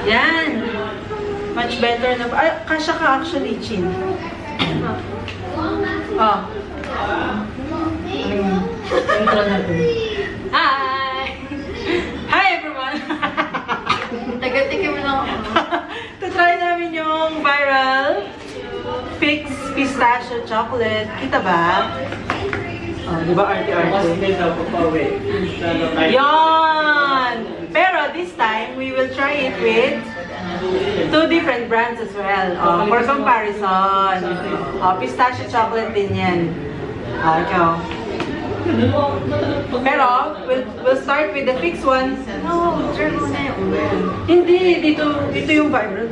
Yan. Much better na. Ay, kasya ka actually, Chin. Oh. Intro natin. Hi! Hi everyone! Taga-tikim lang ako. Try namin yung viral Fix Pistachio Chocolate. Kita ba? Oh, di ba arte-arte? Yon! Pero this time, we will try it with 2 different brands as well. Oh, for comparison. Oh, pistachio chocolate din yan. Oh, ikaw. Pero, we'll start with the fixed one. No, try mo na yung Hindi, dito yung viral.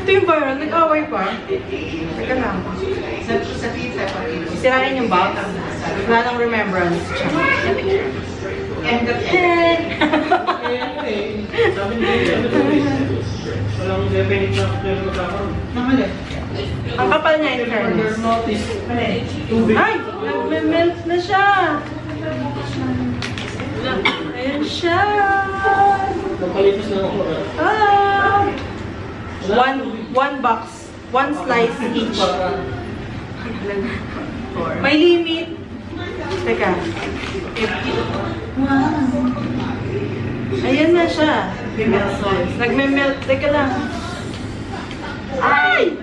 Ito yung viral, nag-away pa. Teka lang. Sirain yung box. Wala nang remembrance. And the pen! Ang kapal niya in fairness. Ay! Nag-melt na siya! Ayan siya! Ah! One box. 1 slice each. May limit. Teka. Wow. Ayan na siya. Nagme-melt. Teka lang. Ay!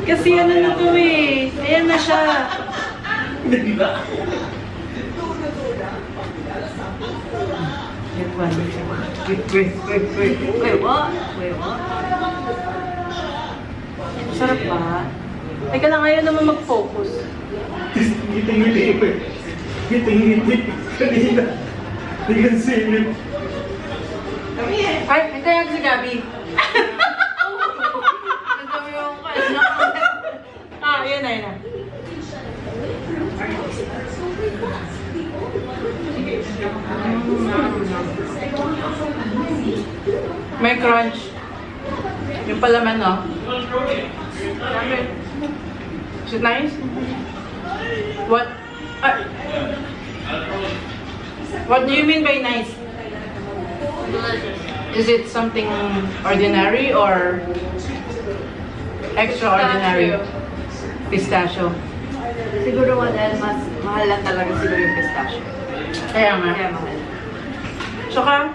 Kasi ano na to eh. Ayan na siya. Get one. Wait, what? Sarap ba? Teka lang, ayaw naman mag-focus. Ngiti. Kanina. Tingnan silip. Ay, hintayin ko si Gabi. Yun na. May crunch. Yung palaman, no? Is it nice? What? What do you mean by nice? Is it something ordinary or extraordinary? Pistachio. Siguro dahil mas mahal lang talaga siguro yung pistachio. Kaya nga. Kaya mahal. Tsaka,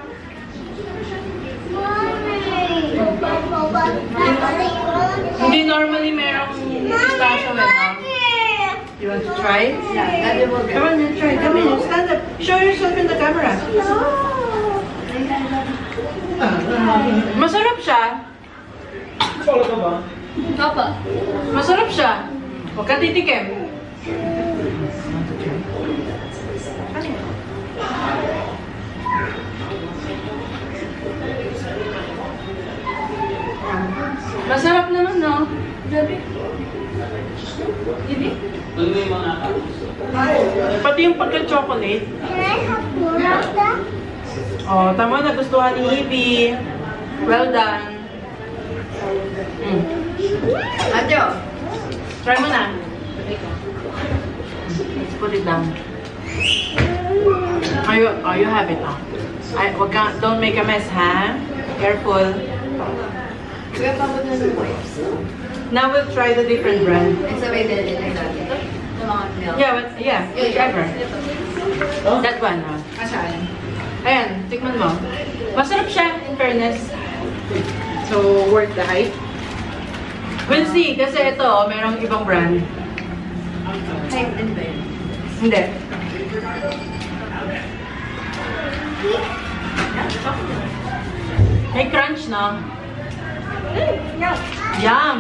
hindi normally merong pistachio no? You want to try? Yeah, Daddy will Come on, you try. Come in, stand up. Show yourself in the camera. Masarap siya. Follow ka ba? Papa. Masarap siya. Huwag ka titikim. Masarap naman, no? Gabi. Gabi? Pati yung pagka-chocolate. Oh, tama na. Gustuhan ni Evie. Well done. Ate, oh. Try mo na. Let's put it down. You have it now. Don't make a mess, ha? Careful. Kuya, pabot na ng wipes. Now we'll try the different brand. It's a way that it is done. Ito? Yung mga milk. Yeah, whichever. That one, ha? Asaan? Ayan, tikman mo. Masarap siya, in fairness. So, worth the hype. We'll see, kasi ito, merong ibang brand. Hype din ba yun? Hindi. May crunch, no? Yum!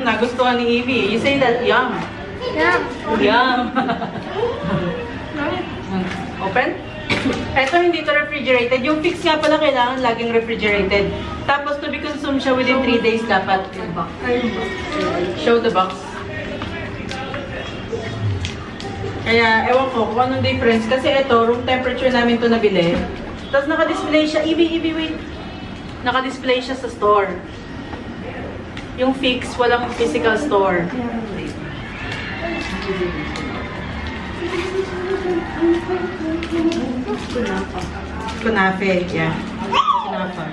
Nagustuhan ni Evie. You say that, yum. Yum! Open? Ito, hindi to refrigerated. Yung fix nga pala kailangan laging refrigerated. Tapos, to be consumed siya within 3 days dapat. Show the box. Kaya, ewan ko kung anong difference. Kasi ito, room temperature namin to nabili. Tapos naka-display siya. Evie, wait. Naka-display siya sa store. Yung fix, walang physical store. Kunafe, yeah. Kunafa.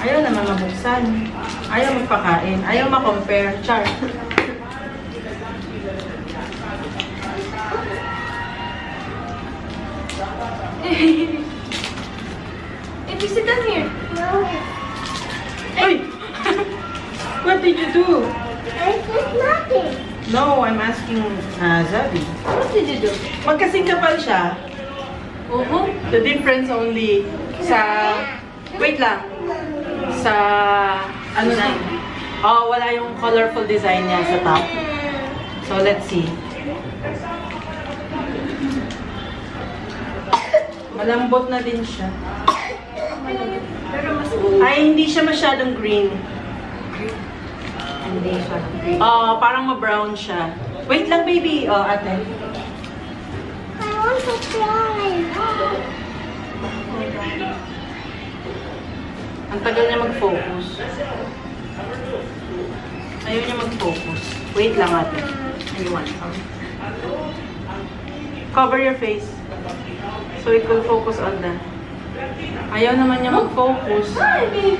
Ayaw naman mabuksan. Ayaw magpakain. Ayaw ma-compare. Char. If you sit down here. Uy! What did you do? I did nothing. No, I'm asking Zabi. What did you do? Magkasing kapal siya. The difference only sa... Wait lang. Sa... Ano na? Oh, wala yung colorful design niya sa top. So, let's see. Malambot na din siya. Pero mas Ay, hindi siya masyadong green. hindi siya. Parang ma-brown siya. Wait lang, baby. Ate. I want to try. Ang tagal niya mag-focus. Ayaw niya mag-focus. Wait lang, ate. Anyone? Cover your face. So it will focus on the... Ayaw naman niya mag-focus. Hi, baby.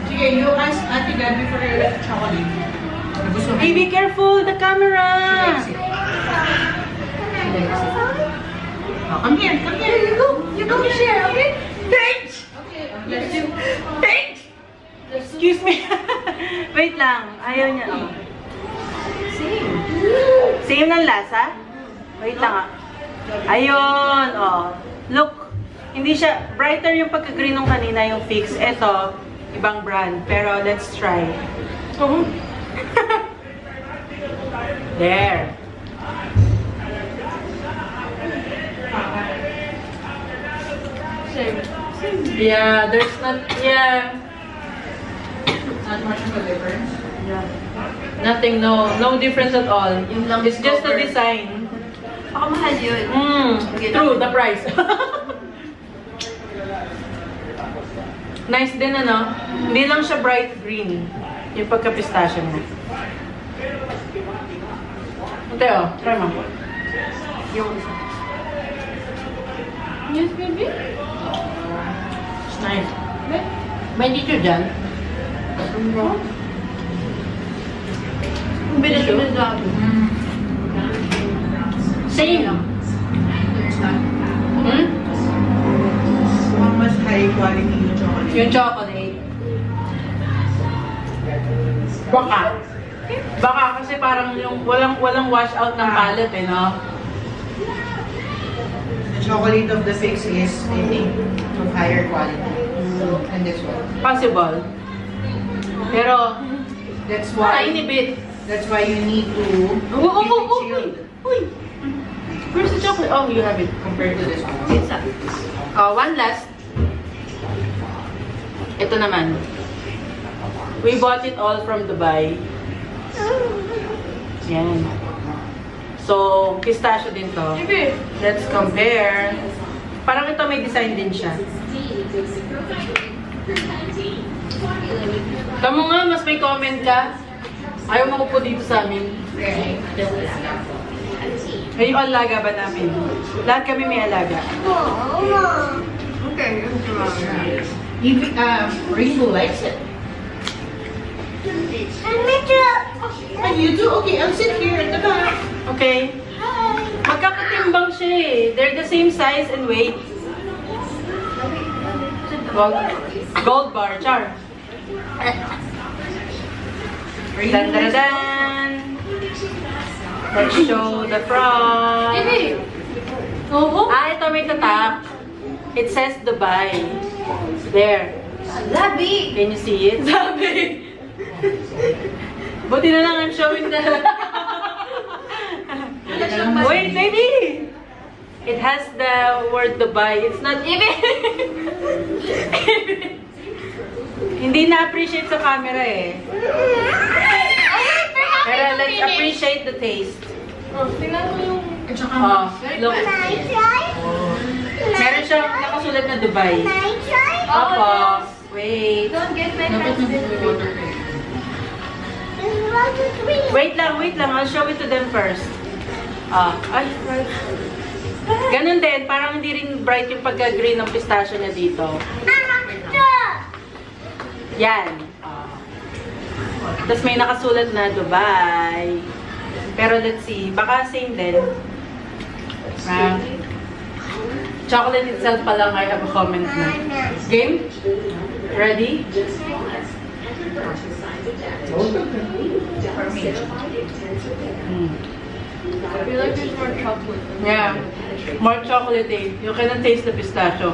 Sige, you ask Ate Gabi for your chocolate. Gusto mo? Hey, be careful! The camera! Oh, come here, come here. Here you go. You go share, okay? Bitch! Okay, let's do. Bitch! Excuse me. Wait lang. Ayaw niya. Same. Same ng lasa? Wait lang ah. Ayun, Look, hindi siya, brighter yung pagka-green nung kanina yung fix. Ito, ibang brand. Pero let's try. There. Same. Yeah, there's not, Not much of a difference. yeah. Nothing, no difference at all. Yung lang It's just the cover. design. Baka mahal yun. True, the price. Nice din, ano? Hindi lang siya bright green. Yung pagka-pistachio mo. Ate, try mo. Yung isa. Yes, baby. It's nice. May dito dyan? Ang bilis yung sabi. Same. Mukhang mas high quality yung chocolate. Yung chocolate. Baka. Baka kasi parang yung walang wash out ng palette, eh, no? The chocolate of the fix is, I think, of higher quality. And this one. Possible. Pero, That's why. tiny bit. That's why you need to keep it chilled Uy! Where's the chocolate? Oh, you have it. compared to this one. Pizza. One last. Ito naman. We bought it all from Dubai. Yan. So, pistachio din to. Baby. Let's compare. Parang ito may design din siya. Kamu nga, mas may comment ka. Ayaw mo po dito sa amin. Ay, yung alaga ba namin? Lahat kami may alaga. Okay, yun si Mami. Even, Rainbow likes it. And you do? Okay, I'll sit here at the back. Okay. Magkakatimbang siya eh. They're the same size and weight. Gold bar, char. Dan dan dan. Let's show the front. Baby. Ito may tatak. It says Dubai. There. Labi. Can you see it? Sabi. Buti na lang I'm showing the... Wait, baby! It has the word Dubai. It's not even... Hindi na-appreciate sa camera eh. Pero let's appreciate the taste. Tingnan mo yung... At saka, Look. Meron siyang nakasulat na Dubai. Opo. Wait. Don't get my dapat hands nag-water dirty. kayo. Wait lang. I'll show it to them first. Ay, right. Ganun din, parang hindi rin bright yung pagka-green ng pistachio niya dito. Yan. Tapos may nakasulat na Dubai. Pero let's see, baka same din. Chocolate itself pa lang, I have a comment na. Game? Ready? For me. I feel like there's more chocolate. Yeah. More chocolatey. You cannot taste the pistachio.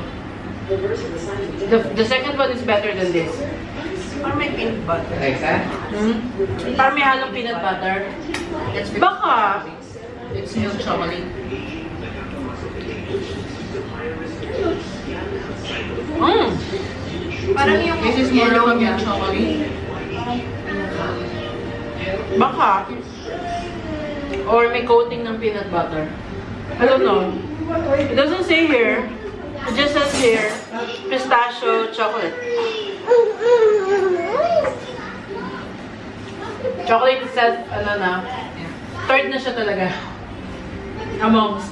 The second one is better than this. Or may peanut butter. Like that? Parang may halong peanut butter. It's Baka. It's milk chocolate. Parang yung This is more yellow of a niya. milk chocolate. Baka. Or may coating ng peanut butter. I don't know. It doesn't say here. It just says here, pistachio chocolate. Chocolate itself, ano na, third na siya talaga. Amongst.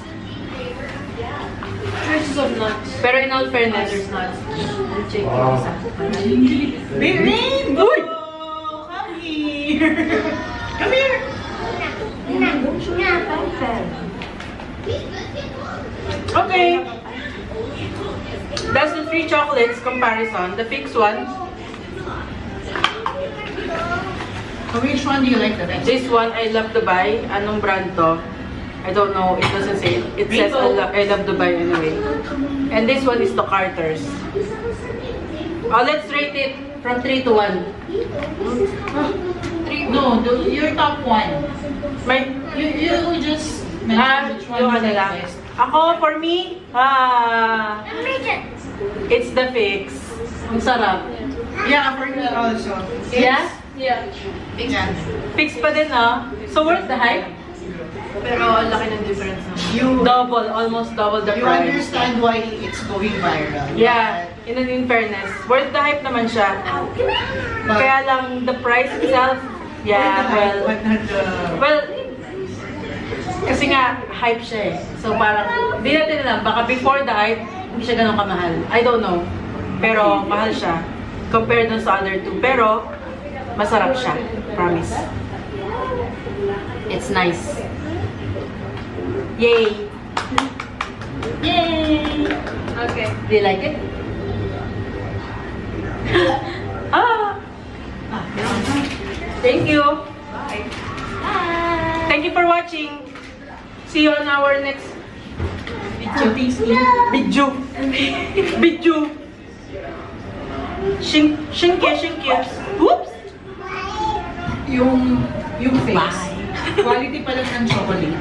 Traces of nuts. Pero in all fairness, There's nuts. check Wow. isa. Babe! Uy! Come here! Come here! Okay. That's the 3 chocolates comparison. The fixed one. So which one do you like the best? This one, I love Dubai. Anong brand to? I don't know. It doesn't say. It says I love Dubai anyway. And this one is the Carter's. Oh, let's rate it from 3 to 1. No, your top one. My, You just mention which one yung you ano like lang. best. Ako, for me, it's the fix. Ang sarap. Yeah, for me also. Yeah? Yeah. Yeah. Fix pa din, ah. So, worth the hype? Pero ang laki ng difference naman. You Double, almost double the you price. understand why it's going viral. Yeah, in fairness, worth the hype naman siya. But Kaya lang, the price itself, yeah, well, but not the... well, kasi nga, hype siya eh. So parang, di natin alam, baka before the hype, hindi siya ganun kamahal. I don't know. Pero, mahal siya. Compared dun sa other two. Pero, masarap siya. Promise. It's nice. Yay! Yay! Okay. Do you like it? Ah! Thank you. Bye. Thank you for watching. See you on our next video. Video. Shinky. Whoops! Yung face. Quality pala ng chocolate.